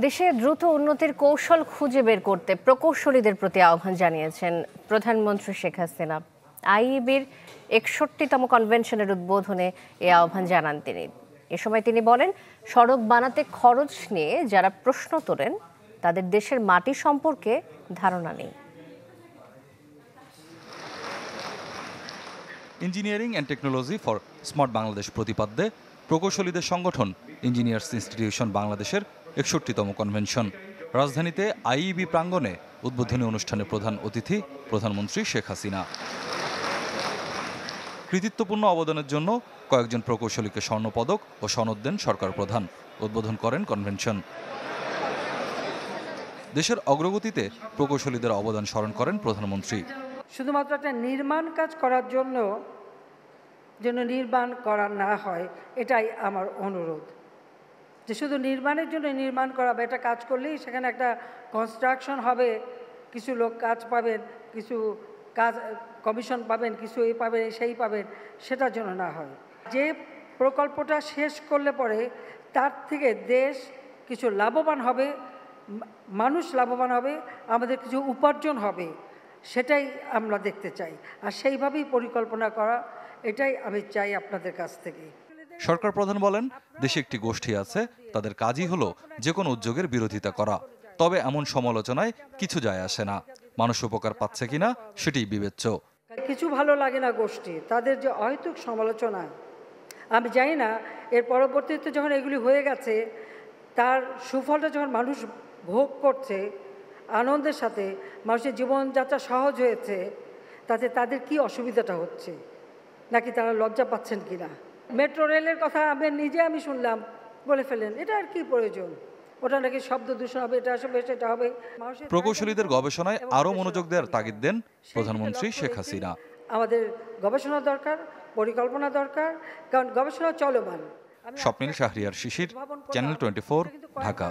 দেশে দ্রুত উন্নতির কৌশল খুঁজে বের করতে প্রকৌশলীদের প্রতি আহ্বান জানিয়েছেন প্রধানমন্ত্রী শেখ হাসিনা। আইইবির ৬১তম কনভেনশনের উদ্বোধনে এ আহ্বান জানান তিনি। এ সময় তিনি বলেন, সড়ক বানাতে খরচ নিয়ে যারা প্রশ্ন তোলেন তাদের দেশের মাটি সম্পর্কে ধারণা নেই। Engineering and technology for smart Bangladesh প্রতিপাদ্যে প্রকৌশলীদের সংগঠন ইঞ্জিনিয়ার্স ইনস্টিটিউশন বাংলাদেশের ৬১তম কনভেনশন। রাজধানীতে আইইবি প্রাঙ্গণে উদ্বোধনী অনুষ্ঠানে প্রধান অতিথি প্রধানমন্ত্রী শেখ হাসিনা। কৃতিত্বপূর্ণ অবদানের জন্য কয়েকজন প্রকৌশলীকে স্বর্ণপদক ও সনদ দেন সরকার প্রধান। উদ্বোধন করেন কনভেনশন। দেশের অগ্রগতিতে প্রকৌশলীদের অবদান স্মরণ করেন প্রধানমন্ত্রী। শুধুমাত্র একটা নির্মাণ কাজ করার জন্য যেন নির্মাণ করা না হয়, এটাই আমার অনুরোধ। যে শুধু নির্মাণের জন্য নির্মাণ করা বা এটা কাজ করলেই সেখানে একটা কনস্ট্রাকশন হবে, কিছু লোক কাজ পাবেন, কিছু কাজ কমিশন পাবেন, কিছু এই পাবেন সেই পাবেন, সেটার জন্য না হয়। যে প্রকল্পটা শেষ করলে পরে তার থেকে দেশ কিছু লাভবান হবে, মানুষ লাভবান হবে, আমাদের কিছু উপার্জন হবে, সেটাই আমরা দেখতে চাই। আর সেইভাবেই পরিকল্পনা করা, এটাই আমি চাই আপনাদের কাছ থেকে। সরকার প্রধান বলেন, দেশে একটি গোষ্ঠী আছে, তাদের কাজই হলো যে কোনো উদ্যোগের বিরোধিতা করা। তবে এমন সমালোচনায় কিছু যায় আসে না। মানুষ উপকার পাচ্ছে কিনা সেটাই বিবেচ্য। কিছু ভালো লাগে না গোষ্ঠী, তাদের যে অহেতুক সমালোচনা, আমি জানি না এর পরবর্তীতে যখন এগুলি হয়ে গেছে, তার সুফলটা যখন মানুষ ভোগ করছে আনন্দের সাথে, মানুষের জীবনযাত্রা সহজ হয়েছে, তাতে তাদের কি অসুবিধাটা হচ্ছে, নাকি তারা লজ্জা পাচ্ছেন কিনা। মেট্রো রেলের কথা আমি শুনলাম, বলে ফেলেন, এটা আর কি প্রয়োজন, ওটা নাকি শব্দ দূষণ হবে, এটা আসবে সেটা হবে। প্রকৌশলীদের গবেষণায় আরও মনোযোগ দেওয়ার তাগিদ দেন প্রধানমন্ত্রী শেখ হাসিনা। আমাদের গবেষণা দরকার, পরিকল্পনা দরকার, কারণ গবেষণা চলমান। স্বপ্নিল শাহরিয়ার শিশির, চ্যানেল 24, ঢাকা।